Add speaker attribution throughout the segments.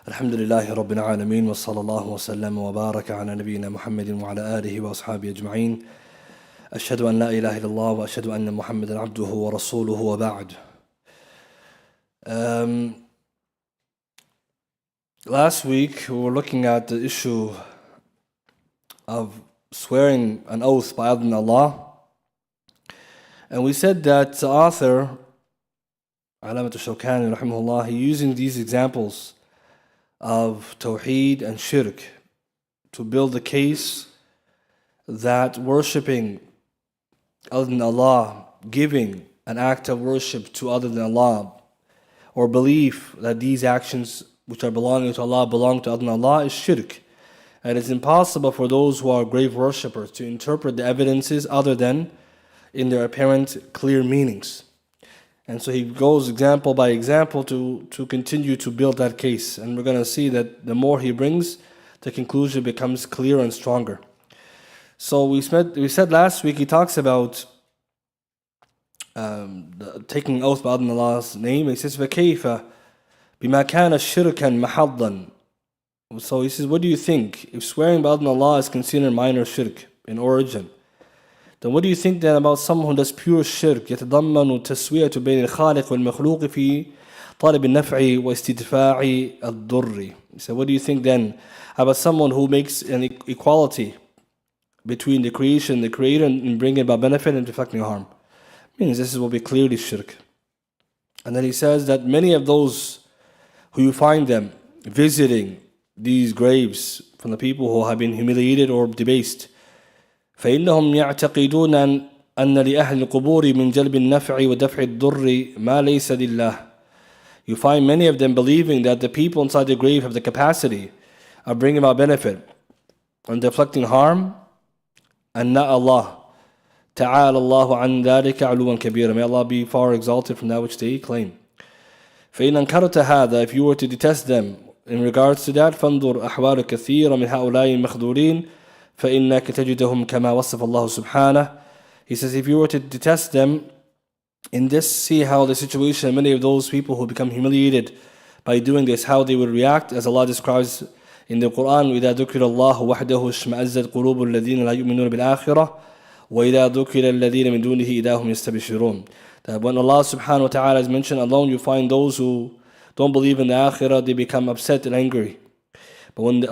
Speaker 1: الحمد لله رب العالمين وصلى الله وسلم وبارك على نبينا محمد وعلى آله وأصحابه أجمعين أشهد أن لا إله إلا الله وأشهد أن محمدا عبده ورسوله وبعد. Last week we were looking at the issue of swearing an oath by other than Allah, and we said that the author Alamat al-Shawkani rahimahullah, he using these examples of Tawheed and Shirk to build the case that worshipping other than Allah, giving an act of worship to other than Allah, or belief that these actions which are belonging to Allah belong to other than Allah is Shirk. And it's impossible for those who are grave worshippers to interpret the evidences other than in their apparent clear meanings. And so he goes example by example to continue to build that case. And we're going to see that the more he brings, the conclusion becomes clearer and stronger. So we said last week, he talks about taking an oath by Allah's name. He says, فَكَيْفَ بِمَا كَانَ شِرْكًا مَحَضًّا. So he says, what do you think? If swearing by Allah is considered minor shirk in origin, then what do you think then about someone who does pure shirk يتضمن تسوية بين الخالق والمخلوق في طلب النفع واستدفاع الضر. So what do you think then about someone who makes an equality between the creation and the creator and bringing about benefit and deflecting harm? Means this is what we clearly shirk. And then he says that many of those who you find them visiting these graves from the people who have been humiliated or debased, فإنهم يعتقدون أن لأهل القبور من جلب النفع ودفع الضر ما ليس لله. You find many of them believing that the people inside the grave have the capacity of bringing about benefit and deflecting harm, and not Allah. تعالى الله عن ذلك علوا كبيرا. May Allah be far exalted from that which they claim. فإن أنكرت هذا, if you were to detest them in regards to that, فانظر أحوال كثيرة من هؤلاء المخذولين فإنك تجدهم كما وصف الله سبحانه. He says, if you were to detest them in this, see how the situation, many of those people who become humiliated by doing this, how they would react, as Allah describes in the Quran, وإذا ذكر الله وحده اشمأزت قلوب الذين لا يؤمنون بالآخرة وإذا ذكر الذين من دونه إذا هم يستبشرون. That when Allah subhanahu wa ta'ala is mentioned alone, you find those who don't believe in the Akhirah, they become upset and angry. But when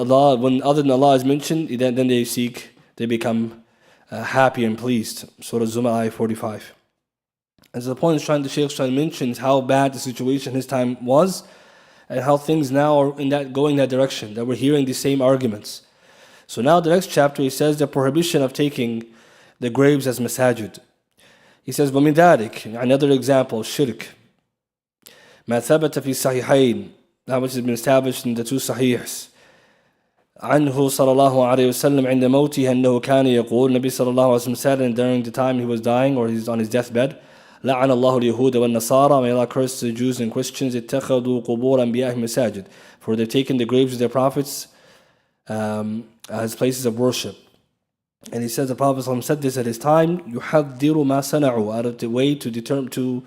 Speaker 1: other than Allah is mentioned, then they become happy and pleased. Surah Zumar, ayah 45. And so the point the Shaykh is trying to mention is how bad the situation his time was, and how things now are going that direction, that we're hearing the same arguments. So now the next chapter, he says the prohibition of taking the graves as masajid. He says, وَمِنْ ذَلِكَ, another example, shirk. مَا ثَبَتَ فِي الصَّحِيحَيْنِ, that which has been established in the two sahihs. عنه صلى الله عليه وسلم عند موته أنه كان يقول, Nabi صلى الله عليه وسلم said, and during the time he was dying or he's on his deathbed, لعن الله اليهود والنصارى, may Allah curse the Jews and Christians, اتخذوا قبور أنبيائهم مساجد, for they've taken the graves of their prophets as places of worship. And he says the Prophet ﷺ said this at his time, يحذر ما صنعوا, out of the way to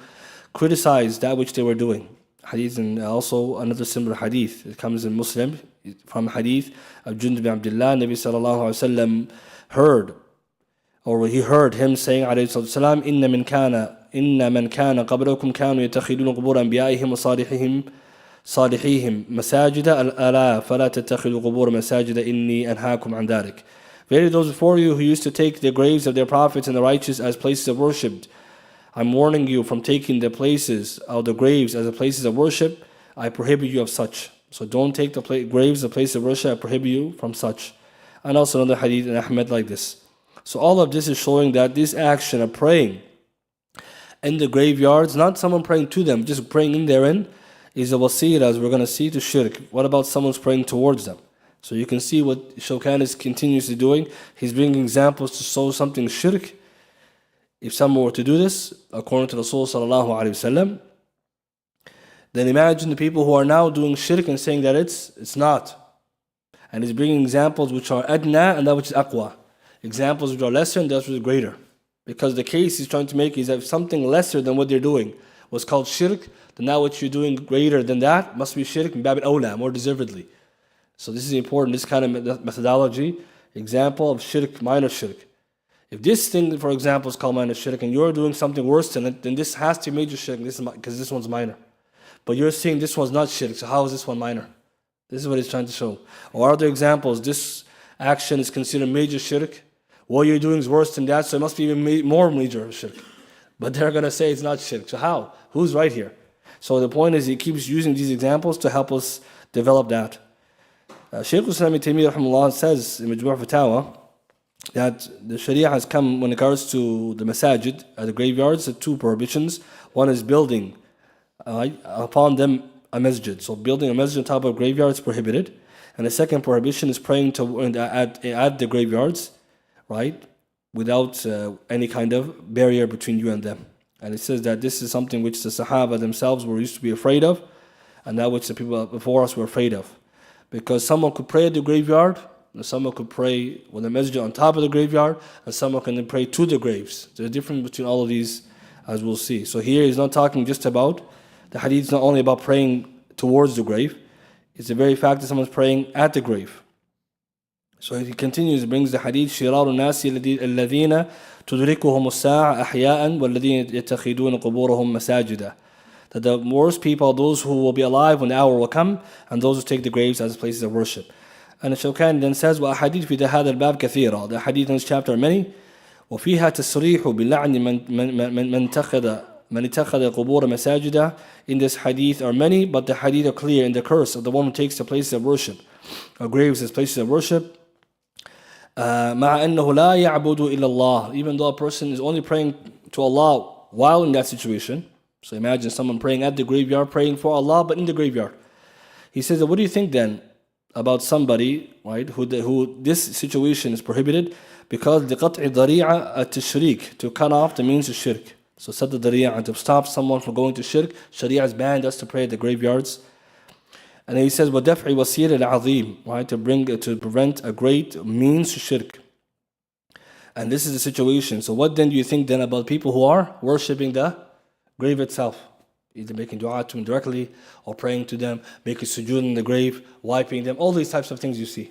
Speaker 1: criticize that which they were doing. Hadith, and also another similar hadith, it comes in Muslim from hadith of Jund bin Abdullah. Nabi sallallahu alaihi wasallam he heard him saying alayhi sallam, inna man kana qablakum kanu yattakhiduna qubur anbiya'ihim wa salihihim masajida ala fala tattakhidu qubur masajida inni anhaakum an dhalik. Verily those before you who used to take the graves of their prophets and the righteous as places of worship, I'm warning you from taking the places of the graves as the places of worship. I prohibit you of such. So don't take the graves as a place of worship. I prohibit you from such. And also another hadith in Ahmed like this. So all of this is showing that this action of praying in the graveyards, not someone praying to them, just praying in therein, is a wasila, as we're going to see, to shirk. What about someone's praying towards them? So you can see what Shawkani is continuously doing. He's bringing examples to show something shirk. If someone were to do this, according to Rasul sallallahu alaihi wasallam, then imagine the people who are now doing shirk and saying that it's not. And he's bringing examples which are adna and that which is aqwa. Examples which are lesser and that which is greater. Because the case he's trying to make is that something lesser than what they're doing, was called shirk, then now what you're doing greater than that must be shirk, min bab al-awla, more deservedly. So this is important, this kind of methodology, example of shirk, minor shirk. If this thing, for example, is called minor shirk and you're doing something worse than it, then this has to be major shirk because this one's minor. But you're saying this one's not shirk, so how is this one minor? This is what he's trying to show. Or other examples, this action is considered major shirk. What you're doing is worse than that, so it must be even more major shirk. But they're going to say it's not shirk. So how? Who's right here? So the point is he keeps using these examples to help us develop that. Shaykh Islam Ibn Taymiyyah says in Majmu' Fatawa that the Sharia has come when it comes to the masajid, the graveyards, the two prohibitions. One is building upon them a masjid. So building a masjid on top of a graveyard is prohibited. And the second prohibition is praying at the graveyards, right, without any kind of barrier between you and them. And it says that this is something which the Sahaba themselves were used to be afraid of, and that which the people before us were afraid of. Because someone could pray at the graveyard, and someone could pray with a masjid on top of the graveyard, and someone can then pray to the graves. There's a difference between all of these, as we'll see. So here he's not talking just about, the hadith is not only about praying towards the grave, it's the very fact that someone's praying at the grave. So he continues, he brings the hadith, شِرَارُ النَّاسِ الَّذِينَ تُدْرِكُهُمُ السَّاعَ أَحْيَاءً وَالَّذِينَ يَتَّخِذُونَ قُبُورَهُم مَسَاجِدًا. That the worst people are those who will be alive when the hour will come, and those who take the graves as places of worship. And Shawkani then says, وَأَحَادِيث فِي هَذَا الْبَابِ كَثِيرًا. The hadith in this chapter are many. وَفِيهَا تَصْرِيحُ بِاللَّعْنِ مَنْ اتَّخَذَ قُبُورَ مَسَاجِدًا. In this hadith are many, but the hadith are clear in the curse of the one who takes the places of worship, or graves as places of worship. مع أنه لا يعبد إلا الله. Even though a person is only praying to Allah while in that situation. So imagine someone praying at the graveyard, praying for Allah, but in the graveyard. He says, what do you think then about somebody, right, who this situation is prohibited because لِقَطْعِ ضَرِيعَ التَّشْرِيك, to cut off the means of shirk. So sadd al-dari'a, to stop someone from going to shirk. Sharia has banned us to pray at the graveyards. And then he says, وَدَفْعِ وَسِيلَ الْعَظِيمِ, right, to prevent a great means to shirk. And this is the situation. So what then do you think then about people who are worshipping the grave itself? Either making dua to them directly, or praying to them, making sujood in the grave, wiping them, all these types of things you see.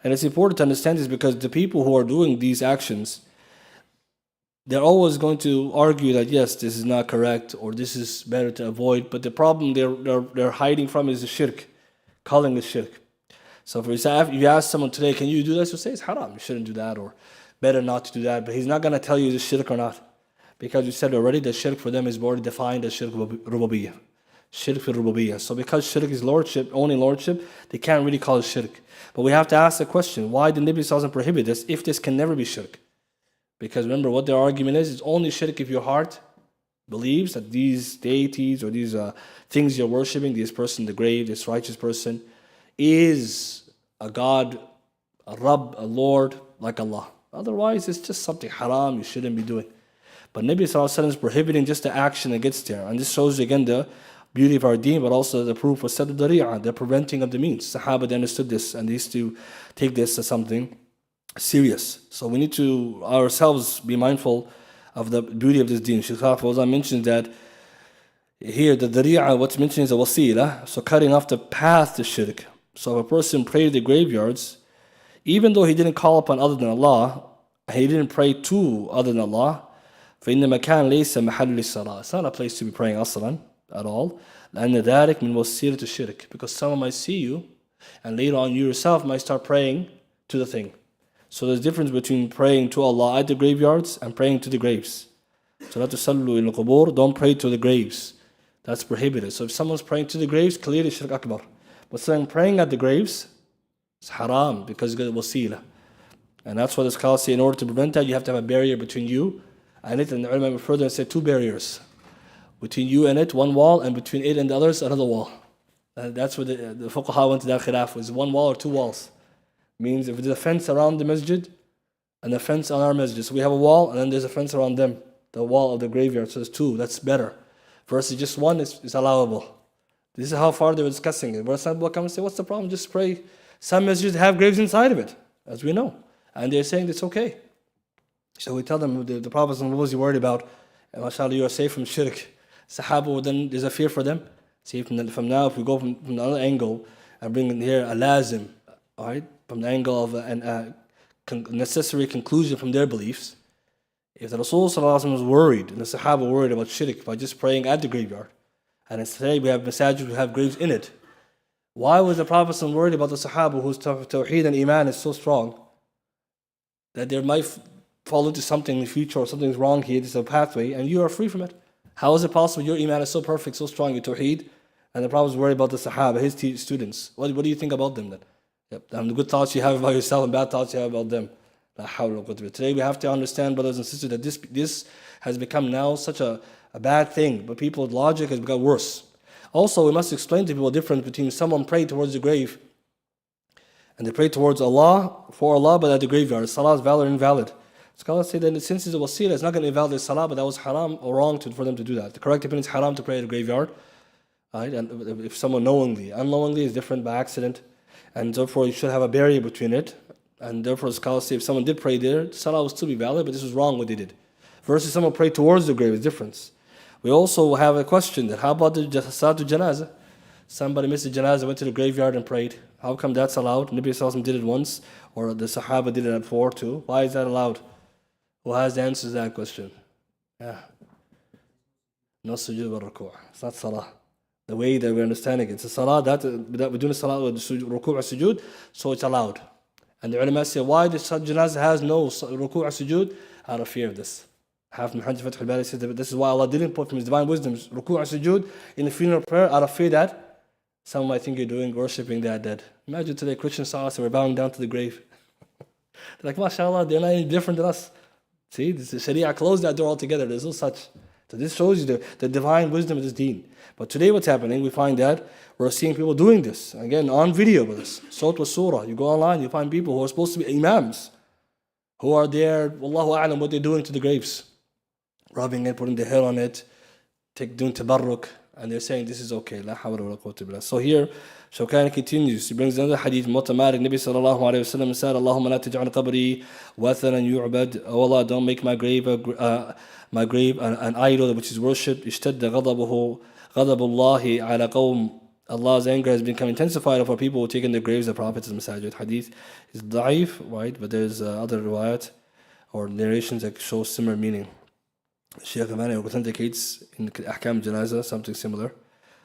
Speaker 1: And it's important to understand this because the people who are doing these actions, they're always going to argue that yes, this is not correct, or this is better to avoid. But the problem they're hiding from is the shirk, calling it shirk. So if you ask someone today, can you do this? You'll say it's haram, you shouldn't do that, or better not to do that. But he's not going to tell you it's shirk or not. Because you said already that shirk for them is already defined as shirk rububiyyah. Shirk fi rububiyyah. So because shirk is lordship, only lordship, they can't really call it shirk. But we have to ask the question, why did Nabi Sallallahu prohibit this if this can never be shirk? Because remember what their argument is, it's only shirk if your heart believes that these deities or these things you're worshipping, this person, the grave, this righteous person, is a God, a Rabb, a Lord, like Allah. Otherwise, it's just something haram you shouldn't be doing. But Nabi Sallallahu is prohibiting just the action that gets there. And this shows again the beauty of our deen, but also the proof of sadd al-dari'a, the preventing of the means. Sahaba, they understood this, and they used to take this as something serious. So we need to ourselves be mindful of the beauty of this deen. Shaykh Faisal mentions that here the dari'a, what's mentioned is a wasila, so cutting off the path to shirk. So if a person prayed at the graveyards, even though he didn't call upon other than Allah, he didn't pray to other than Allah, فإن مكان ليس محل للصلاة. It's not a place to be praying أصلا at all. لأن ذلك من وسيلة الشرك. Because someone might see you, and later on you yourself might start praying to the thing. So there's a difference between praying to Allah at the graveyards and praying to the graves. So لا تصلوا إلى القبور, don't pray to the graves. That's prohibited. So if someone's praying to the graves, clearly shirk akbar. But someone praying at the graves, it's haram because it's got a wasila. And that's why the scholars say in order to prevent that, you have to have a barrier between you and it. And the ulama further said two barriers. Between you and it, one wall, and between it and the others, another wall. And that's where the fuqaha went to that khilaf, was one wall or two walls. Means if there's a fence around the masjid and a fence on our masjid, so we have a wall and then there's a fence around them, the wall of the graveyard, so there's two, that's better. Versus just one is allowable. This is how far they were discussing it. Where some people come and say, what's the problem? Just pray. Some masjids have graves inside of it, as we know. And they're saying it's okay. So we tell them, the Prophet, what was he worried about? And mashallah, you are safe from shirk. Sahaba, then there's a fear for them. See, from now, if we go from another angle and bring in here a lazim, all right, from the angle of a necessary conclusion from their beliefs, if the Rasul ﷺ was worried, and the Sahaba were worried about shirk by just praying at the graveyard, and today we have masajid who have graves in it, why was the Prophet ﷺ worried about the Sahaba whose Tawheed and Iman is so strong that they might fall into something in the future or something's wrong here, this is a pathway, and you are free from it? How is it possible your Iman is so perfect, so strong, your Tawheed, and the Prophet was worried about the Sahaba, his students? What do you think about them then? Yep. And the good thoughts you have about yourself and bad thoughts you have about them. Today we have to understand, brothers and sisters, that this has become now such a bad thing, but people's logic has become worse. Also, we must explain to people the difference between someone praying towards the grave and they pray towards Allah, for Allah, but at the graveyard. Salah is valid or invalid. Scholars say that since it's a wasila, it's not going to invalidate salah, but that was haram or wrong for them to do that. The correct opinion is haram to pray at the graveyard. Right? And if someone unknowingly is different by accident, and therefore you should have a barrier between it. And therefore, scholars say if someone did pray there, salah will still be valid, but this was wrong what they did. Versus someone prayed towards the grave is different. We also have a question that how about the Salatul Janazah? Somebody missed the Janazah, went to the graveyard and prayed. How come that's allowed? Nabi Sallallahu Alaihi Wasallam did it once, or the Sahaba did it before too. Why is that allowed? Who has the answer to that question? Yeah. No sujood wa ruku'. It's not salah. The way that we're understanding it. It's a salah that we're doing a salah with ruku' or sujood, so it's allowed. And the ulama say, why the janazah has no ruku' or sujood? Out of fear of this. Hafiz Muhammad Fath al-Bari said that this is why Allah didn't put from His divine wisdom ruku' or sujood in the funeral prayer, out of fear that someone might think you're worshipping their dead. Imagine today Christians saw us and we're bowing down to the grave. They're like, mashallah, they're not any different than us. See, the Sharia closed that door altogether. There's no such. So this shows you the divine wisdom of this deen. But today what's happening, we find that we're seeing people doing this. Again, on video with this. Sawt wa surah. You go online, you find people who are supposed to be imams, who are there, wallahu a'lam, what they're doing to the graves. Rubbing it, putting the hair on it, doing tabarruk, and they're saying this is okay. La hawla wa la quwwata billah. So here, Shawkani continues. He brings another hadith, Mutamarik, Nabi sallallahu alayhi wa sallam said, Allahumma la taj'al qabri wathanan yu'bad. Oh Allah, don't make my grave an idol which is worshipped. Ishtadda ghadabuhu, ghadabullahi ala qawm. Allah's anger has become intensified over people who take in their graves the Prophet's masajid. Hadith is da'if, right? But there's other riwayat or narrations that show similar meaning. Shaykh Amani authenticates in Ahkam Janazah something similar.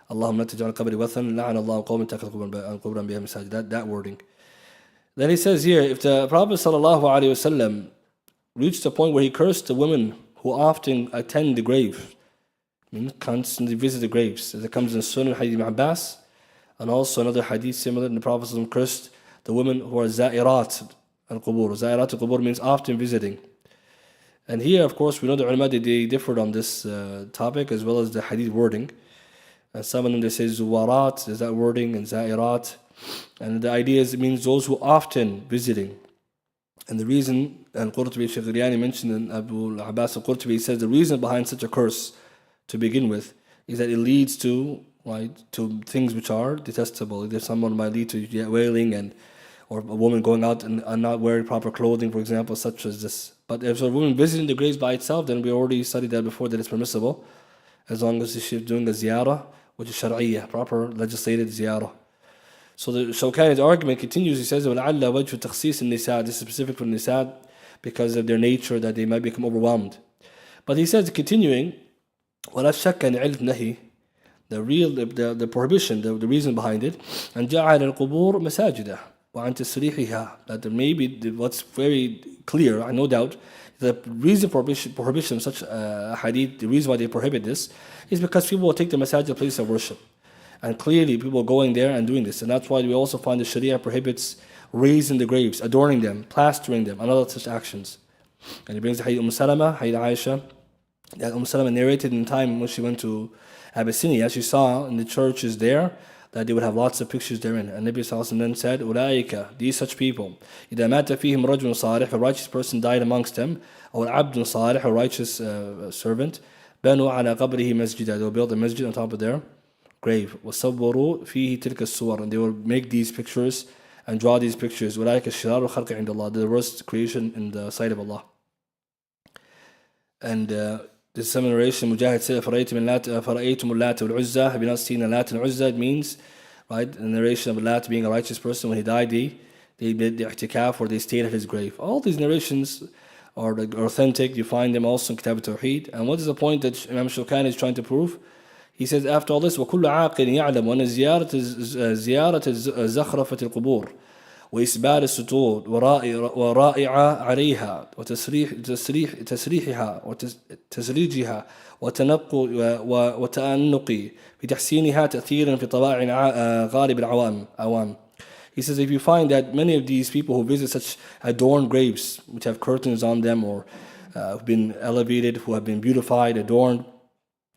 Speaker 1: Allahumma la taj'al qabri wathan la'ana Allahu qawman takhadhu qubran biha masajid. That wording. Then he says here, if the Prophet sallallahu alaihi wasallam reached a point where he cursed the women who often attend the grave, constantly visit the graves, as it comes in Sunan Hadith Ibn Abbas, and also another hadith similar, and the Prophet ﷺ cursed the women who are za'irat al-qubur. Za'irat al-qubur means often visiting. And here, of course, we know the ulama, they differed on this topic, as well as the hadith wording. And some of them, they say zuwarat, there's that wording, and za'irat. And the idea is, it means those who often visiting. And the reason, and Qurtubi, Shaykh Riyani mentioned, and Abu Abbas al-Qurtubi says the reason behind such a curse to begin with is that it leads to things which are detestable. Either someone might lead to wailing, or a woman going out and not wearing proper clothing, for example, such as this. But if a woman visiting the graves by itself, then we already studied that before, that it's permissible, as long as she's doing a ziyarah, which is shar'iyyah, proper legislated ziyarah. So the Shawkani's argument continues. He says, وَلَعَلَّ وَجْهُ تَخْصِيصِ النِّسَاء. This is specific for Nisa because of their nature, that they might become overwhelmed. But he says, continuing, وَلَا شَكَّ أَنْ عِلْمْ نَهِي, the prohibition, the reason behind it, and جَعَلَ الْقُبُورِ مَسَاجِدَ وَعَنْ تَسْرِيحِهَا, that there may be, what's very clear, no doubt, the reason for prohibition of such a hadith, the reason why they prohibit this, is because people will take the masajid a place of worship. And clearly people going there and doing this. And that's why we also find the Sharia prohibits raising the graves, adorning them, plastering them, and other such actions. And he brings the Hadith Salama, Hadith Aisha, that Salama narrated in time when she went to Abyssinia. She saw in the churches there that they would have lots of pictures therein. And Nabi Sallallahu Alaihi Wasallam then said, Ulaika, these such people, إِذَا مَاتَ فِيهِمْ رَجُلٌ صَالِحٌ, a righteous person died amongst them, or عَبْدٌ صَالِحٌ, a righteous servant, بَنُوا عَلَى قَبْرِهِ مَسْجِدًا, they will build a masjid on top of their grave. وَصَوَّرُوا فِيهِ تِلْكَ الصُّوَرِ, and they will make these pictures and draw these pictures. أُولَٰئِكَ شِرَارُ الْخَلْقِ عِنْدَ اللَّهِ, the worst creation in the sight of Allah. And This is some narration. Mujahid said, "Fara'aytum al-Lat wal-Uzza." Have you not seen the Lat and Uzza? It means, right, the narration of Lat being a righteous person. When he died, they did the i'tikaf, or they stayed at his grave. All these narrations are authentic. You find them also in Kitab al-Tawheed. And what is the point that Imam Shawkani is trying to prove? He says, after all this, وَكُلُّ عَاقِلٍ يَعْلَمُ أَنَّ زِيارة زخرفة القبور وإسبال السطور ورائعة عليها وتسريحها وتسريجها وتأنق بتحسينها تأثيرا في طباع غالب العوام. He says, if you find that many of these people who visit such adorned graves, which have curtains on them, or have been elevated, who have been beautified, adorned,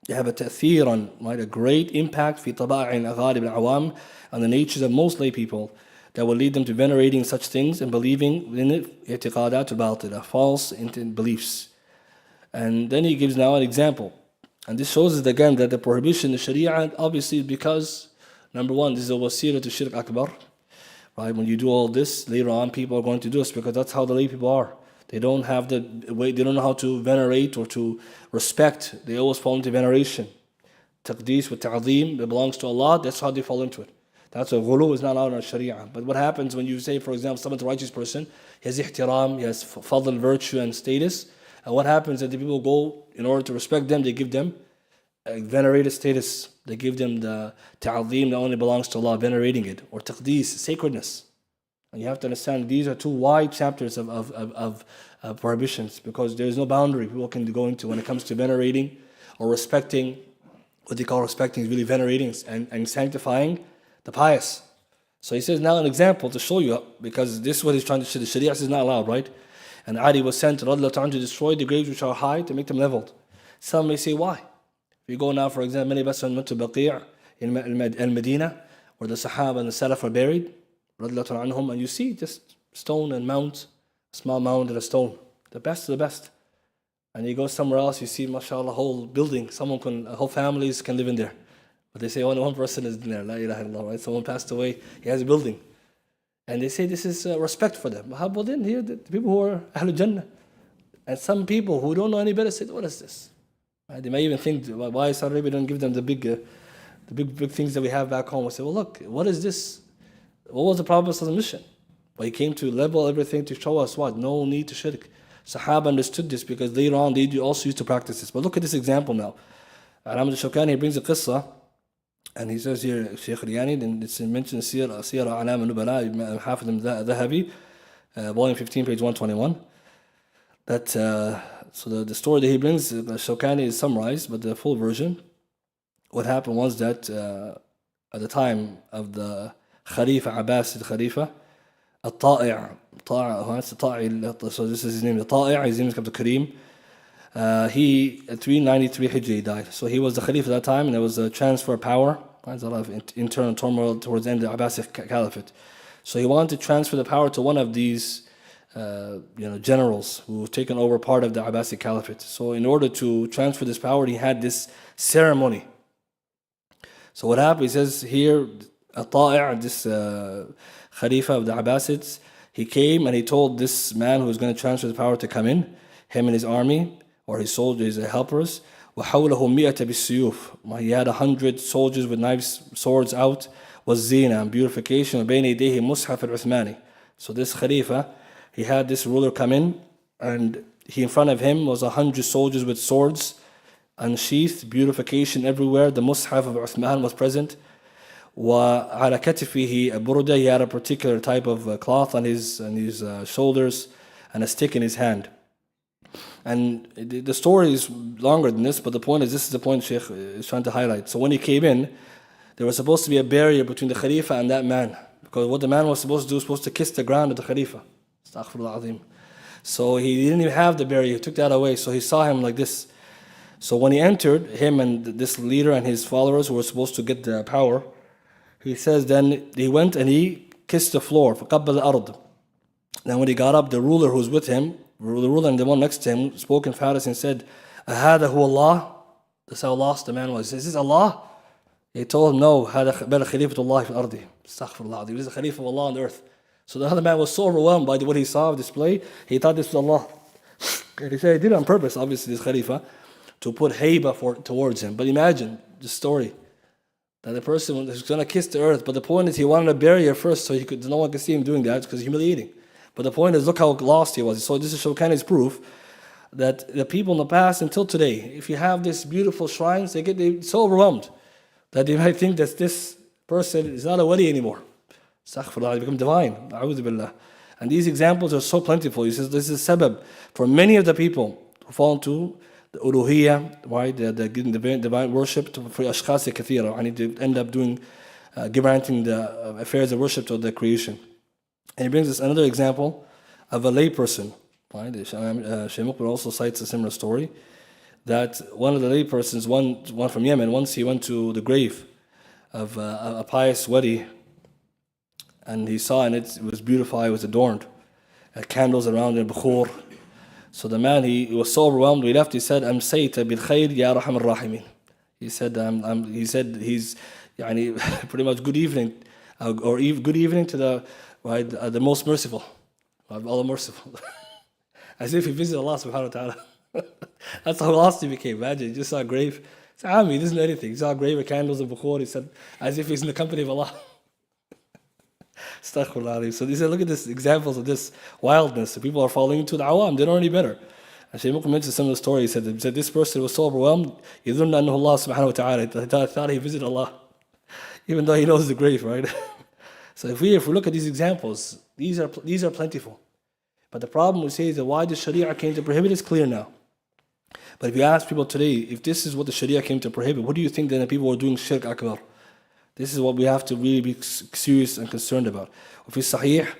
Speaker 1: they have a ta'thir, right, a great impact في طباع غالب العوام, on the natures of most lay people, that will lead them to venerating such things and believing in it, i'tiqadat al-batila, false beliefs. And then he gives now an example. And this shows us again that the prohibition in Sharia, obviously, because, number one, this is a wasila to shirk akbar. Right? When you do all this, later on people are going to do this because that's how the lay people are. They don't have the way, they don't know how to venerate or to respect. They always fall into veneration. Taqdees with ta'zeem, it belongs to Allah, that's how they fall into it. That's why ghulu is not allowed in Sharia. But what happens when you say, for example, someone's a righteous person, he has ihtiram, he has fadl, virtue and status, and what happens is that the people go, in order to respect them, they give them a venerated status. They give them the ta'zeem that only belongs to Allah, venerating it, or taqdees, sacredness. And you have to understand these are two wide chapters of prohibitions, because there is no boundary people can go into when it comes to venerating or respecting. What they call respecting is really venerating and sanctifying the pious. So he says now an example to show you, because this is what he's trying to say. The Sharia is not allowed, right? And Ali was sent to destroy the graves which are high, to make them leveled. Some may say, why? If you go now, for example, many of us went to Baqi' in Al-Medina, where the Sahaba and the Salaf are buried, and you see just stone and mound, a small mound and a stone, the best of the best. And you go somewhere else, you see, mashallah, a whole building, whole families can live in there. But they say only one person is in there, la ilaha illallah, right? Someone passed away, he has a building. And they say this is respect for them. How about then here, the people who are Ahlul Jannah? And some people who don't know any better say, what is this? They may even think, why Saudi Arabia don't give them the big things that we have back home? We say, well, look, what is this? What was the Prophet's mission? But he came to level everything to show us what? No need to shirk. Sahaba understood this because later on they also used to practice this. But look at this example now. Imam al-Shawkani, he brings a qissa, and he says here, Shaykh Riyani, and it's mentioned Siyar A'lam al-Nubala, Hafid al-Dhahabi, volume 15, page 121. That, so the story that he brings, Shawkani is summarized, but the full version, what happened was that at the time of the Khalifa, Abbasid Khalifa, Al-Ta'i', so this is his name, Al-Ta'i', his name is Abdul Karim. He, at 393 Hijri, died. So he was the Khalifa at that time, and there was a transfer of power. There's a lot of internal turmoil towards the end of the Abbasid Caliphate. So he wanted to transfer the power to one of these generals who have taken over part of the Abbasid Caliphate. So in order to transfer this power, he had this ceremony. So what happened, he says here, Al-Ta'i', this Khalifa of the Abbasids, he came and he told this man who was going to transfer the power to come in, him and his army, or his soldiers, his helpers. وَحَوْلَهُ مِئَةَ بِالسُّيُوفِ. He had 100 soldiers with knives, swords out, وَالزِّينَ, and beautification, وَبَيْنَ يَدَيْهِ مُصْحَفَ الْعُثْمَانِ. So this Khalifa, he had this ruler come in, and in front of him was 100 soldiers with swords, unsheathed, beautification everywhere. The Mus'haf of Uthman was present. وعلى كتفه برودة, he had a particular type of cloth on his shoulders, and a stick in his hand. And the story is longer than this, but the point is, this is the point Sheikh is trying to highlight. So when he came in, there was supposed to be a barrier between the Khalifa and that man, because what the man was supposed to do was supposed to kiss the ground of the Khalifa. Astaghfirullah azim. So he didn't even have the barrier, he took that away, so he saw him like this. So when he entered, him and this leader and his followers who were supposed to get the power, he says then he went and he kissed the floor. فَقَبَّلَ الْأَرْض. Then when he got up, the ruler who was with him, the ruler and the one next to him, spoke in Faris and said, أَهَذَا هُوَ اللَّهِ? That's how lost the man was. He says, is this Allah? He told him, no, هَذَا بَلَ خَلِيفَةُ اللَّهِ فِي الْأَرْضِ. Astaghfirullah. He was the Khalifa of Allah on the earth. So the other man was so overwhelmed by what he saw of display, he thought this was Allah. And he said he did it on purpose, obviously, this Khalifa. to put haiba towards him. But imagine the story that the person was going to kiss the earth, but the point is he wanted a barrier first so no one could see him doing that because it's humiliating. But the point is, look how lost he was. So this is Shawkani's proof that the people in the past until today, if you have these beautiful shrines, they're so overwhelmed that they might think that this person is not a wali anymore. Astaghfirullah, they become divine. A'udhu billah. And these examples are so plentiful. He says this is sabab for many of the people who fall into the uluhiyya, right? The divine worship for ashkhas kathira. I need to end up granting the affairs of worship to the creation. And he brings us another example of a layperson. Right? Shaykh Muqbil also cites a similar story that one of the laypersons, one from Yemen, once he went to the grave of a pious wali, and he saw in it was beautiful, it was adorned, had candles around it, bukhur. So the man, he was so overwhelmed, he left, he said, Amsayta bil khair ya raham al-rahimin. He said, he's yani, pretty much good evening, or good evening to the most merciful, all the merciful. As if he visited Allah subhanahu wa ta'ala. That's how lost he became. Imagine, he just saw a grave. He said, he doesn't know anything. He saw a grave of candles and bukhur. He said, as if he's in the company of Allah. Astaghfirullah. So he said, look at this examples of this wildness. The people are falling into the awam. They don't know any better. And Shaykh Muqbil mentioned some of the story. He said this person was so overwhelmed. يظن أنه Allah subhanahu wa ta'ala. He thought he visited Allah. Even though he knows the grave, right? So if we look at these examples, these are plentiful. But the problem we say is that why the Sharia came to prohibit is clear now. But if you ask people today, if this is what the Sharia came to prohibit, what do you think then the people are doing shirk akbar? This is what we have to really be serious and concerned about. وفي الصحيح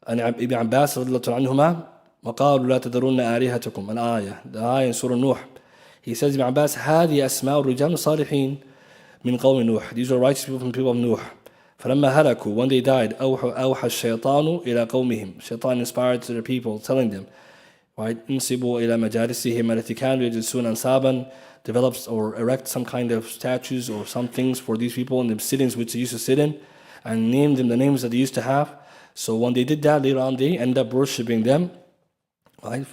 Speaker 1: عن ابن عباس رضي الله عنهما وقالوا لا تذرون آلهتكم الآية, the ayah in Surah Nuh. He says, Ibn Abbas, هذه أسماء الرجال الصالحين من قوم نوح. These are righteous people from the people of Nuh. فلما هلكوا, when they died, أوحى الشيطان إلى قومهم. Shaitan inspired to their people, telling them, right, انسبوا إلى مجالسهم التي كانوا يجلسون أنسابا, develops or erect some kind of statues or some things for these people in the sittings which they used to sit in, and named them the names that they used to have. So when they did that, later on they end up worshipping them. Right?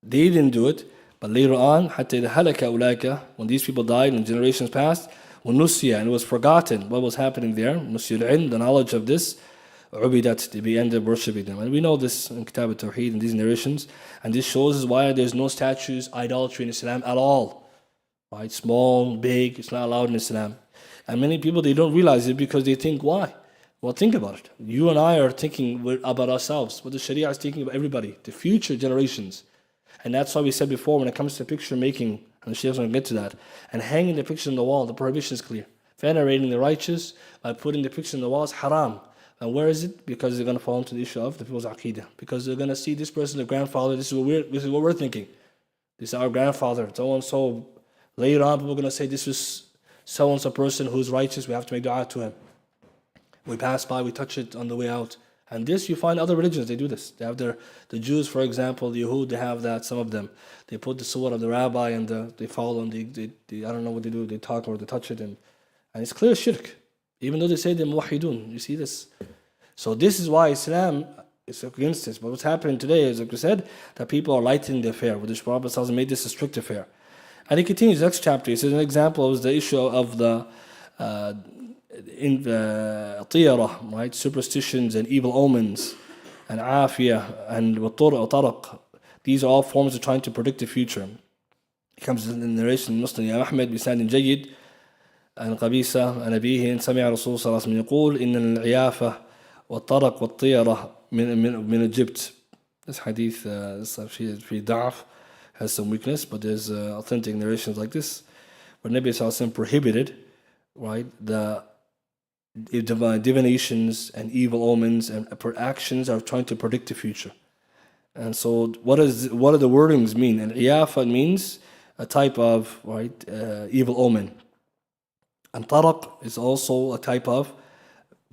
Speaker 1: They didn't do it, but later on, حتى إذا هلك أولئك, when these people died and generations passed, ونسي, and it was forgotten what was happening there, نسي العلم, the knowledge of this, عبدت, they end up worshipping them. And we know this in Kitab al-Tawheed, in these narrations, and this shows us why there's no statues, idolatry in Islam at all. Right? Small, big, it's not allowed in Islam. And many people, they don't realize it because they think, why? Well, think about it. You and I are thinking about ourselves, but the Sharia is thinking about everybody, the future generations. And that's why we said before, when it comes to picture making, and the Sheikh's going to get to that, and hanging the picture on the wall, the prohibition is clear. Venerating the righteous by putting the picture on the wall is haram. And where is it? Because they're going to fall into the issue of the people's aqidah. Because they're going to see this person, the grandfather, this is what we're thinking. This is our grandfather, so and so. Later on, people are going to say, this is so-and-so person who's righteous, we have to make dua to him. We pass by, we touch it on the way out. And this, you find other religions, they do this. They have the Jews, for example, the Yahud, they have that, some of them. They put the surah of the rabbi and they follow and they I don't know what they do, they talk or they touch it. And it's clear shirk. Even though they say they're muwahidun, you see this. So this is why Islam is against this. But what's happening today is, like we said, that people are lightening the affair. With the Prophet made this a strict affair. And he continues the next chapter. He says an example is the issue of the tiyarah, right? Superstitions and evil omens, and afiyah and taraq. These are all forms of trying to predict the future. It comes in the narration Muslim Ahmed بسند جيد عن قبيصة عن أبيه إن سمع رسول صلى الله عليه وسلم يقول إن العيافة والطرق والطيرة من الجبت. This hadith في ضعف, has some weakness, but there's authentic narrations like this, where Nabi Sallallahu Alaihi Wasallam prohibited, right, the divinations and evil omens and actions are trying to predict the future. And so, what do the wordings mean? And iyafa means a type of evil omen, and taraq is also a type of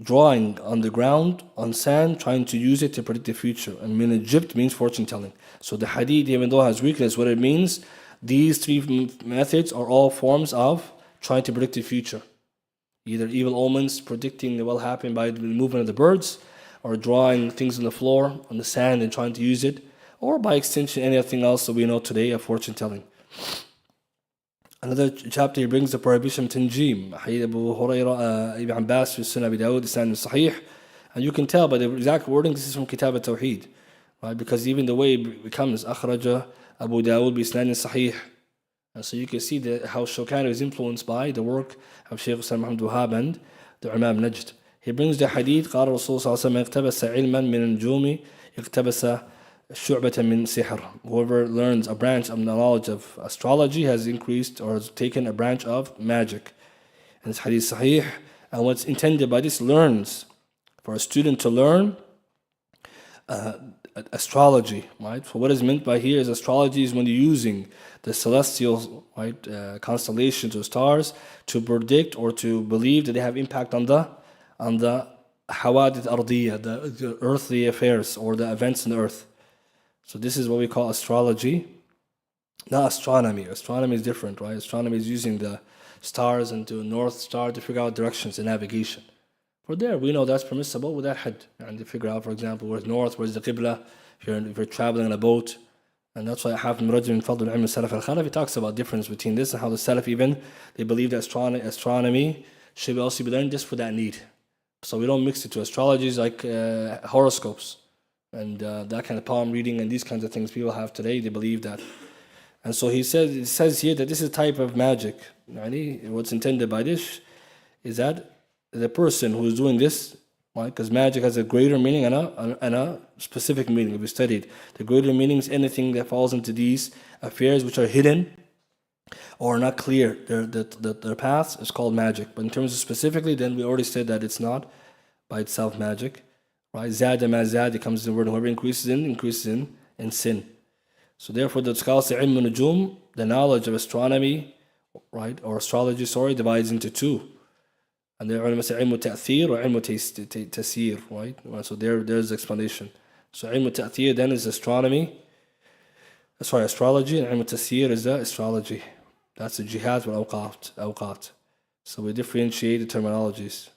Speaker 1: drawing on the ground, on sand, trying to use it to predict the future. And min Egypt means fortune telling. So the hadith, even though it has weakness, what it means, these three methods are all forms of trying to predict the future. Either evil omens, predicting what will happen by the movement of the birds, or drawing things on the floor, on the sand, and trying to use it, or by extension anything else that we know today of fortune telling. Another chapter he brings the prohibition of tanjim. Hadith Abu Hurairah, Ibn Abbas, Sunnah Abi Dawud, Isnad Sahih. And you can tell by the exact wording this is from Kitab al-Tawheed. Right? Because even the way it becomes Akhraja Abu Dawud bi Isnad Sahih. And so you can see how Shawkani is influenced by the work of Shaykh Hussain Muhammad Wahab and the Imam Najd. He brings the hadith, قال الرسول صلى الله عليه وسلم اقتبس علما من النجوم اقتبس شعبة من سحر. Whoever learns a branch of the knowledge of astrology has increased or has taken a branch of magic. And this hadith sahih. And what's intended by this, learns. For a student to learn astrology, right? So what is meant by here is astrology is when you're using the celestial, right, constellations or stars to predict or to believe that they have impact on the hawadith ardiyya, the earthly affairs or the events in the earth. So this is what we call astrology, not astronomy. Astronomy is different, right? Astronomy is using the stars and the North Star to figure out directions and navigation. For there, we know that's permissible with that had. And to figure out, for example, where's north, where's the Qibla, if you're traveling in a boat. And that's why Hafid Rajab in Fadl al-Ilm Salaf al-Khalaf, he talks about difference between this and how the Salaf even, they believe that astronomy should also be learned just for that need. So we don't mix it to astrologies like horoscopes and that kind of palm reading and these kinds of things people have today. They believe that. And so it says here that this is a type of magic. What's intended by this is that the person who is doing this, right? Because magic has a greater meaning and a specific meaning. If we studied, the greater meaning is anything that falls into these affairs which are hidden or not clear. Their path is called magic. But in terms of specifically, then we already said that it's not by itself magic, right? Zada ma zada comes in the word. Whoever increases in sin. So therefore, the scholars say ilm nujum, the knowledge of astronomy, right, or astrology, divides into two. And the ulama say ilm ta'thir or ilm tasir, right? So there's the explanation. So ilm ta'thir then is astrology, and ilm tasir is the astrology. That's the jihad wal awqat. So we differentiate the terminologies.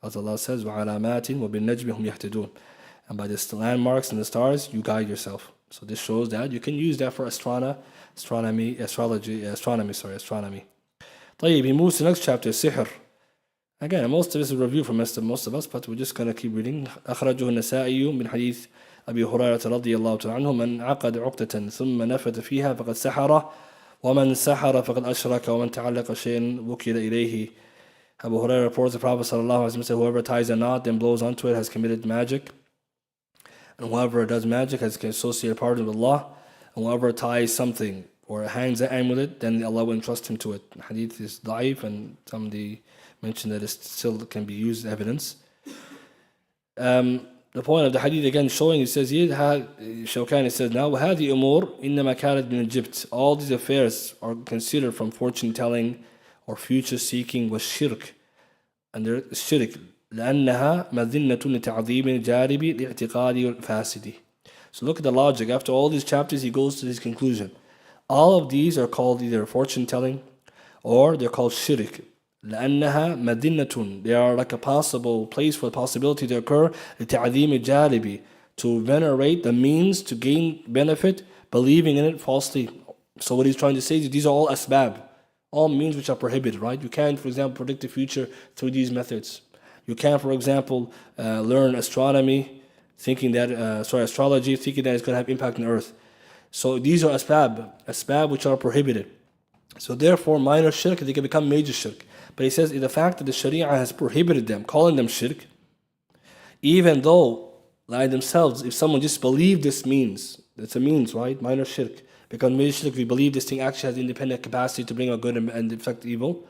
Speaker 1: As Allah says, وَعَلَامَاتٍ وَبِالنَّجْمِ هُمْ يَهْتَدُونَ. And by the landmarks and the stars, you guide yourself. So this shows that you can use that for astronomy. طيب, he moves to the next chapter, sihr. Again, most of this is a review from most of us, but we're just going to keep reading. أخرجه النسائي من حديث أبي هريرة رضي الله تعالى عنه من عقد عقدة ثم نفث فيها فقد سحر ومن سحر فقد أشرك ومن تعلق شيئا وكل إليه. Abu Hurairah reports the Prophet ﷺ said, whoever ties a knot then blows onto it has committed magic, and whoever does magic has associated partner with Allah, and whoever ties something or hangs an amulet, then Allah will entrust him to it. Hadith is da'if, and somebody mentioned that it still can be used as evidence. The point of the hadith again showing, it says here, Shawkani says now, وَهَذِي أُمُورٍ إِنَّمَا كَانَتْ مِنَ الْجِبْتِ. All these affairs are considered from fortune telling or future seeking was shirk. And they're shirk. لأنها مذنة لتعظيم الجارب لاعتقاد الفاسد. So look at the logic. After all these chapters, he goes to his conclusion. All of these are called either fortune telling or they're called shirk. لأنها مذنة. They are like a possible place for the possibility to occur. لتعظيم الجارب. To venerate the means to gain benefit, believing in it falsely. So what he's trying to say is these are all asbab. All means which are prohibited, right? You can't, for example, predict the future through these methods. You can, for example, learn astrology, thinking that it's going to have impact on the earth. So these are asbab which are prohibited. So therefore, minor shirk, they can become major shirk. But he says, the fact that the Sharia has prohibited them, calling them shirk, even though, like themselves, if someone just believed this means, it's a means, right? Minor shirk. Because major shirk, we believe this thing actually has independent capacity to bring a good and affect evil.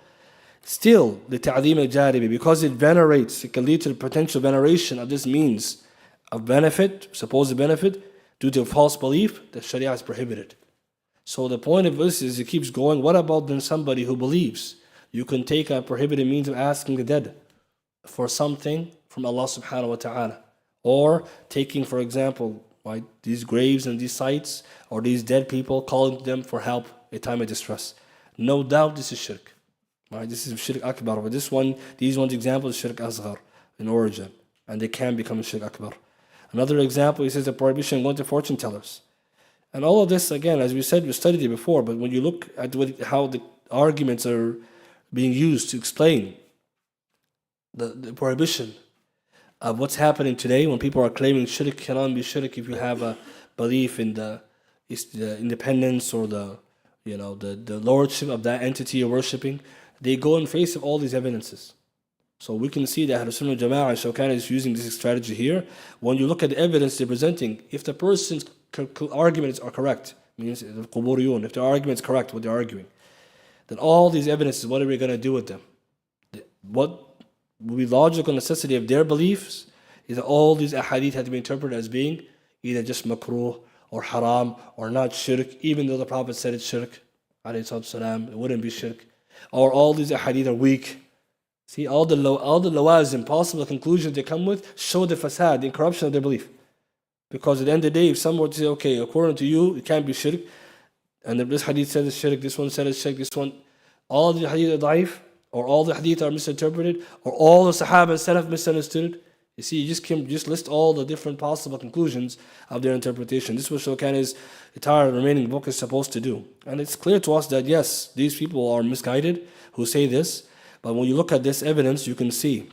Speaker 1: Still, the ta'zeem al-jaribi, because it venerates, it can lead to the potential veneration of this means of benefit, supposed benefit, due to false belief, the Sharia is prohibited. So the point of this is, it keeps going, what about then somebody who believes you can take a prohibited means of asking the dead for something from Allah subhanahu wa ta'ala? Or taking, for example, right, these graves and these sites, or these dead people, calling them for help in time of distress. No doubt this is shirk. Right, this is shirk akbar. But these ones examples shirk asghar in origin, and they can become shirk akbar. Another example, he says the prohibition going to fortune tellers. And all of this, again, as we said, we studied it before, but when you look at how the arguments are being used to explain the prohibition of what's happening today when people are claiming shirk cannot be shirk if you have a belief in the independence or the lordship of that entity you're worshipping. They go in face of all these evidences. So we can see that Ahlul Sunnah Jama'ah and Shawkani is using this strategy here. When you look at the evidence they're presenting, if the person's arguments are correct, means the Quburiyun, if their argument is correct, what they're arguing, then all these evidences, what are we going to do with them? What will be logical necessity of their beliefs is that all these ahadith have to be interpreted as being either just makruh or haram or not shirk, even though the Prophet said it's shirk, alayhi it wouldn't be shirk. Or all these ahadith are weak. See, all the lawazim, possible conclusions they come with, show the fasad, the corruption of their belief. Because at the end of the day, if someone were to say, okay, according to you, it can't be shirk, and this hadith says it's shirk, this one said it's shirk, this one, all the hadith are daif, or all the hadith are misinterpreted, or all the Sahaba and Salaf misunderstood. You see, you just list all the different possible conclusions of their interpretation. This is what Shawkani's entire remaining book is supposed to do. And it's clear to us that yes, these people are misguided who say this, but when you look at this evidence, you can see.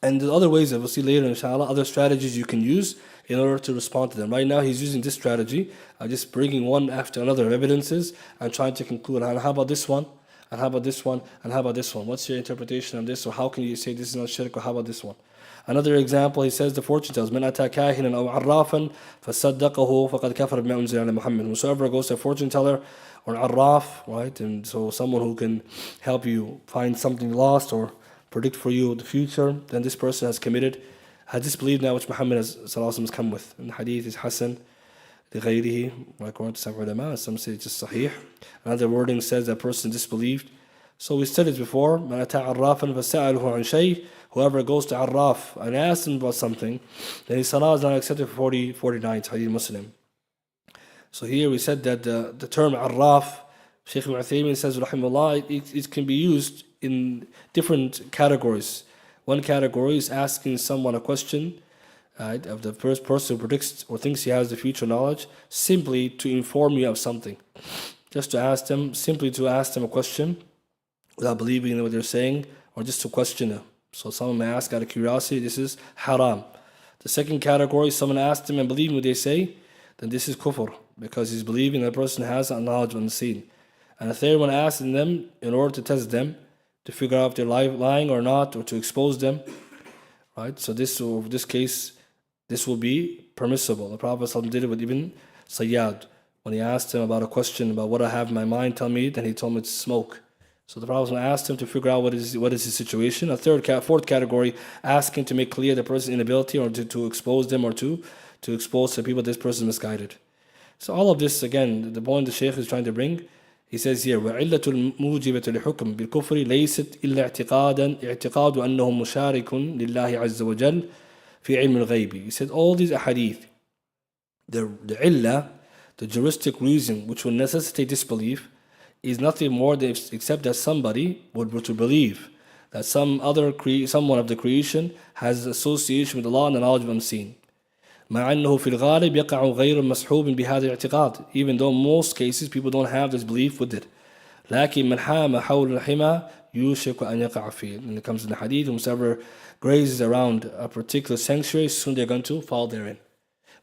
Speaker 1: And the other ways that we'll see later, inshallah, other strategies you can use in order to respond to them. Right now, he's using this strategy, just bringing one after another evidences and trying to conclude, and how about this one? And how about this one? And how about this one? What's your interpretation of this? Or how can you say this is not shirk? Or how about this one? Another example, he says the fortune tells, من أتى كاهنا أو عرافا فصدقه فقد كفر بما أنزل على محمد. Whosoever goes to a fortune teller or an arraf, right? And so someone who can help you find something lost or predict for you the future, then this person has disbelieved now which Muhammad has come with. And the hadith is Hasan لغيره, according to some ulama, some say it's just sahih. Another wording says that person disbelieved. So we said it before, من أتى عرافا فسأله عن شيء. Whoever goes to Arraf and asks him about something, then his salah is not accepted for 40 nights, Hadith Muslim. So here we said that the term Arraf, Shaykh Ibn Uthaymin says, rahimahullah, it can be used in different categories. One category is asking someone a question, of the first person who predicts or thinks he has the future knowledge, simply to inform you of something. Just to ask them, simply to ask them a question, without believing in what they're saying, or just to question them. So someone may ask out of curiosity, this is haram. The second category, someone asks them and believing what they say, then this is kufr, because he's believing that person has a knowledge unseen. And the third one asking them in order to test them, to figure out if they're lying or not, or to expose them. Right? So this case, this will be permissible. The Prophet did it with Ibn Sayyad. When he asked him about a question about what I have in my mind, tell me, then he told him it's smoke. So the Prophet asked him to figure out what is his situation. A fourth category, asking to make clear the person's inability or to expose them or to expose to people this person is misguided. So all of this, again, the point the Shaykh is trying to bring, he says here, وَعِلَّةُ الْمُوجِبَةُ لِحُكْمِ بِالْكُفْرِ لَيْسَتْ إِلَّا اعْتِقَادُ أَنَّهُ مُشَارِكٌ لِلَّهِ عَزَّ وَجَلَّ فِي عِلْمِ الْغَيْبِ. He said all these ahadith, the illah, the juristic reason which will necessitate disbelief, is nothing more than except that somebody would to believe that someone of the creation has association with Allah and the knowledge of unseen. مع أنه في الغالب يقع غير مسحوب بهذا الاعتقاد, even though in most cases people don't have this belief with it. لكن من حام حول الحمى يوشك أن يقع فيه. And it comes in the hadith, whoever grazes around a particular sanctuary, soon they're going to fall therein.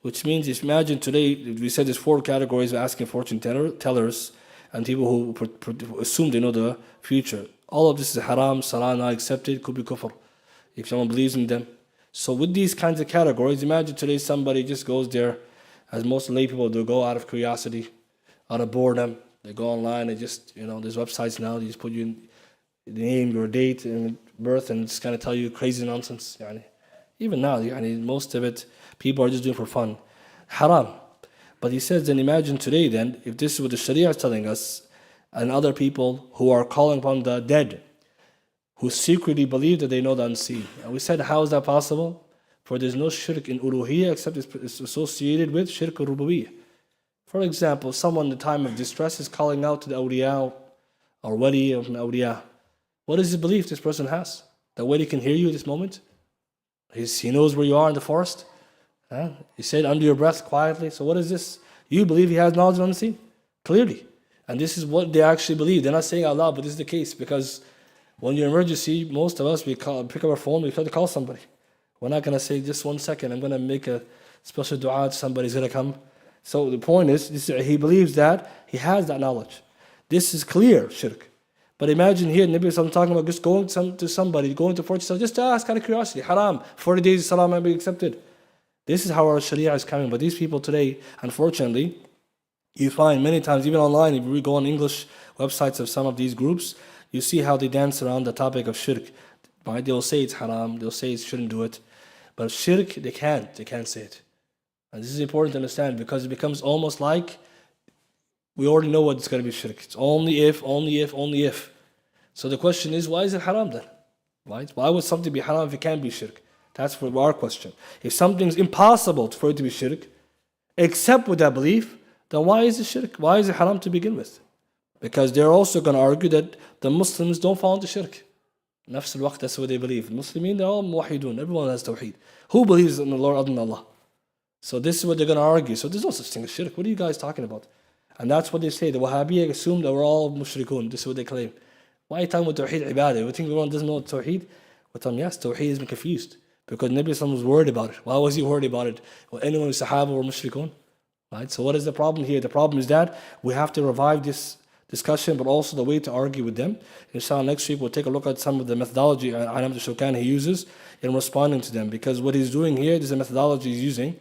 Speaker 1: Which means, if imagine today, we said there's 4 categories of asking fortune tellers and people who assume they know the future. All of this is haram, salah not accepted, could be kufr, if someone believes in them. So with these kinds of categories, imagine today somebody just goes there, as most lay people do, go out of curiosity, out of boredom. They go online, they just, there's websites now, they just put you in the name, your date, and birth, and just kind of tell you crazy nonsense. Even now, most of it, people are just doing for fun. Haram. But he says, then imagine today then, if this is what the Sharia is telling us, and other people who are calling upon the dead, who secretly believe that they know the unseen. And we said, how is that possible? For there's no shirk in uluhiyyah except it's associated with shirk al-rububiyyah. For example, someone in the time of distress is calling out to the awliya or wali of an awliya. What is the belief this person has? That wali can hear you at this moment? He knows where you are in the forest? He said under your breath quietly. So what is this? You believe he has knowledge of unseen? Clearly. And this is what they actually believe. They're not saying out loud, but this is the case. Because when you're in emergency, most of us, pick up our phone, we try to call somebody. We're not going to say, just 1 second, I'm going to make a special dua, somebody's going to come. So the point is, he believes that, he has that knowledge. This is clear shirk. But imagine here, Nabi Sallallahu talking about just going to somebody, going to 40, just to ask out of curiosity, haram, 40 days salah might be accepted. This is how our sharia is coming. But these people today, unfortunately, you find many times, even online, if you go on English websites of some of these groups, you see how they dance around the topic of shirk. Right? They'll say it's haram, they'll say it shouldn't do it. But shirk, they can't say it. And this is important to understand because it becomes almost like we already know what it's going to be shirk. It's only if. So the question is, why is it haram then? Right? Why would something be haram if it can't be shirk? That's our question. If something's impossible for it to be shirk, except with that belief, then why is it shirk? Why is it haram to begin with? Because they're also going to argue that the Muslims don't fall into shirk. Nafs al-waqt, that's what they believe. Muslimin, they're all muwahidun. Everyone has tawheed. Who believes in the Lord other than Allah? So this is what they're going to argue. So there's no such thing as shirk. What are you guys talking about? And that's what they say. The Wahhabiyya assume that we're all mushrikun. This is what they claim. Why are you talking about tawheed ibadah? You think everyone doesn't know tawheed? We tell them, yes, tawheed has been confused. Because Nabi Sallallahu was worried about it. Why was he worried about it? Well, anyone who's Sahaba were mushrikun. Right? So what is the problem here? The problem is that we have to revive this discussion, but also the way to argue with them. Inshallah, next week we'll take a look at some of the methodology Anam Shawkani he uses in responding to them. Because what he's doing here, this is a methodology he's using.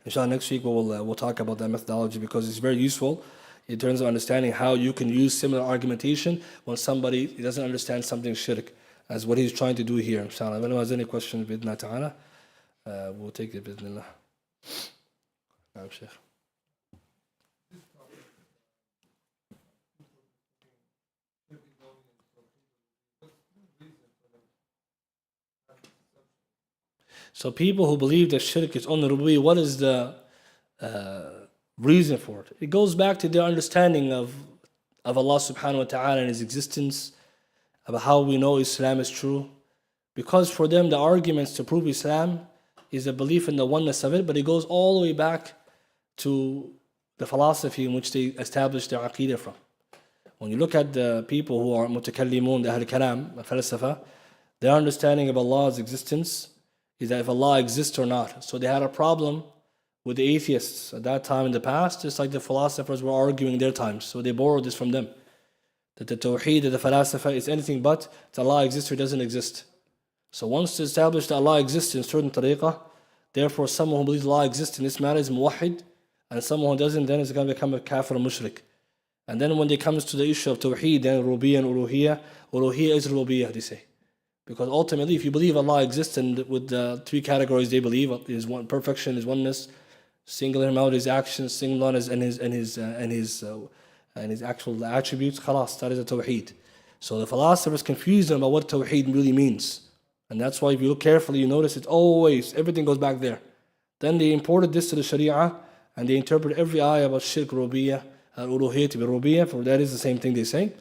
Speaker 1: Inshallah, next week we'll talk about that methodology because it's very useful in terms of understanding how you can use similar argumentation when somebody doesn't understand something shirk, as what he's trying to do here. Inshallah, if anyone has any questions, bidna ta'ala, we'll take it, bidnillah. Sheikh. So people who believe that shirk is only rububiyyah, what is the reason for it? It goes back to their understanding of Allah subhanahu wa ta'ala and His existence, about how we know Islam is true. Because for them the arguments to prove Islam is a belief in the oneness of it, but it goes all the way back to the philosophy in which they established their aqidah from. When you look at the people who are mutakallimun, the Ahl Kalam, the falsafa, their understanding of Allah's existence is that if Allah exists or not. So they had a problem with the atheists at that time in the past, just like the philosophers were arguing in their times. So they borrowed this from them. That the Tawheed of the falsafa is anything but that Allah exists or doesn't exist. So once they establish that Allah exists in certain tariqah, therefore someone who believes Allah exists in this matter is muwahid, and someone who doesn't then is going to become a kafir or mushrik. And then when it comes to the issue of Tawheed, then rububiyyah and uluhiyyah is rububiyyah, they say. Because ultimately, if you believe Allah exists, and with the three categories they believe, is one perfection, is oneness, singular him out his actions, singular and his actual attributes, khalas, that is a tawheed. So the philosophers confuse them about what tawheed really means. And that's why if you look carefully, you notice it always, everything goes back there. Then they imported this to the Sharia, and they interpret every ayah about shirk, rububiyyah, uluhiyyah to be rububiyyah, for that is the same thing they say.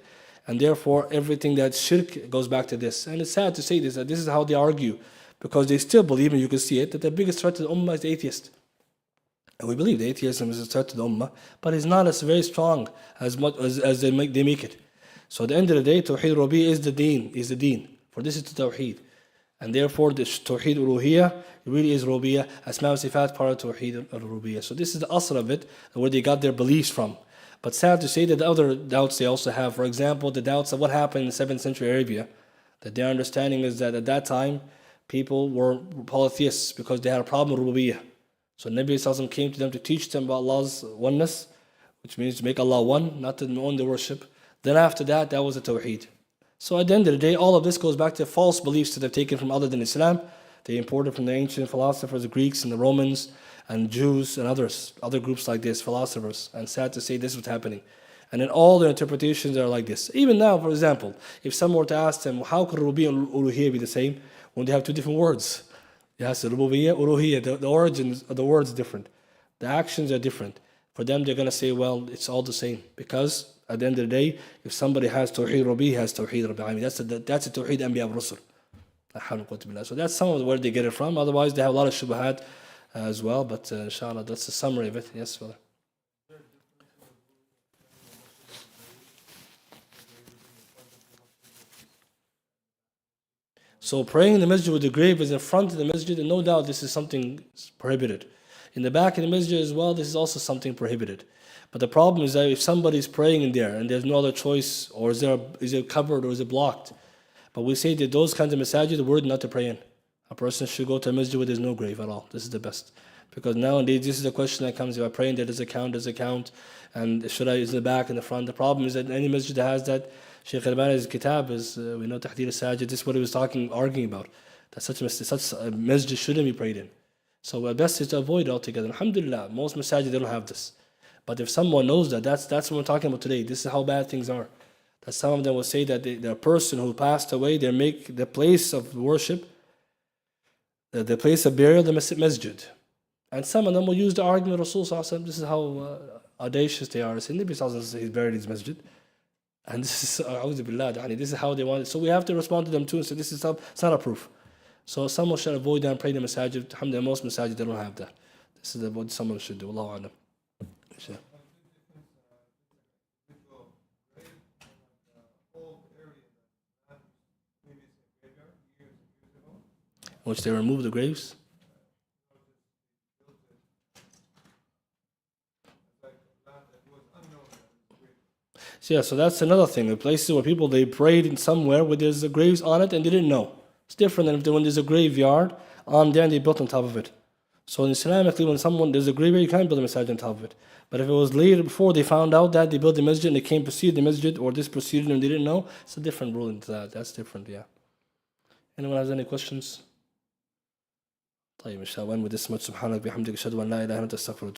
Speaker 1: And therefore, everything that's shirk goes back to this. And it's sad to say this, that this is how they argue. Because they still believe, and you can see it, that the biggest threat to the ummah is the atheist. And we believe the atheism is a threat to the ummah, but it's not as very strong as much as they make it. So at the end of the day, Tawheed Rububiyyah is the deen. For this is the Tawheed. And therefore, the Tawheed Uluhiyyah really is Rububiyyah. Asma wa Sifat part of Tawheed Rububiyyah. So this is the asr of it, where they got their beliefs from. But sad to say that the other doubts they also have, for example, the doubts of what happened in the 7th century Arabia, that their understanding is that at that time, people were polytheists because they had a problem with rububiyyah. So Nabi Sallallahu came to them to teach them about Allah's oneness, which means to make Allah one, not to own the worship. Then after that, that was the tawheed. So at the end of the day, all of this goes back to false beliefs that they've taken from other than Islam. They imported from the ancient philosophers, the Greeks and the Romans, and Jews and other groups like this, philosophers. And sad to say, this is what's happening. And in all their interpretations are like this. Even now, for example, if someone were to ask them, how could rububiyyah and uluhiyyah be the same when they have two different words? Yes, rububiyyah, uluhiyyah, the origins of the words are different. The actions are different. For them, they're going to say, well, it's all the same. Because at the end of the day, if somebody has Tawheed Rububiyyah, he has Tawheed Rububiyyah. I mean, that's a Tawheed Anbiya Rusul. So that's some of where they get it from. Otherwise, they have a lot of shubahat as well. But inshallah, that's the summary of it. Yes, brother. So praying in the masjid with the grave is in front of the masjid, and no doubt this is something prohibited. In the back of the masjid as well, this is also something prohibited. But the problem is that if somebody's praying in there and there's no other choice, or is it covered or is it blocked? But we say that those kinds of masajid, the word not to pray in. A person should go to a masjid where there's no grave at all. This is the best. Because nowadays, this is the question that comes, if I pray in there, does it count? And is in the back and the front? The problem is that any masjid that has that, Shaykh Al-Albani's kitab is, we know Tahdeer al-Sajid, this is what he was arguing about. That such a masjid shouldn't be prayed in. So the best is to avoid altogether. Alhamdulillah, most masajid, they don't have this. But if someone knows that, that's what we're talking about today. This is how bad things are. That some of them will say that the person who passed away, they make the place of worship, the place of burial, the masjid. And some of them will use the argument of Rasul Sallallahu Alaihi Wasallam. This is how audacious they are. They say, Nabi Sallallahu Alaihi Wasallam, he's buried in his masjid. And this is, this is how they want it. So we have to respond to them too and say, this is it's not a proof. So someone should avoid that and pray in the masajid. Alhamdulillah, most masajid, they don't have that. This is what someone should do. Allahu Alam. Sure. Which they remove the graves? Yeah, so that's another thing. The places where people, they prayed in somewhere where there's graves on it and they didn't know. It's different than when there's a graveyard on there and they built on top of it. So in Islamically, when there's a graveyard, you can't build a masjid on top of it. But if it was later, before they found out that they built the masjid and they came precede the masjid, or this preceded and they didn't know, it's a different ruling to that. That's different, yeah. Anyone has any questions? طيب إن شاء الله with this much سبحانك بحمدك أشهد أن لا إله إلا أنت أستغفرك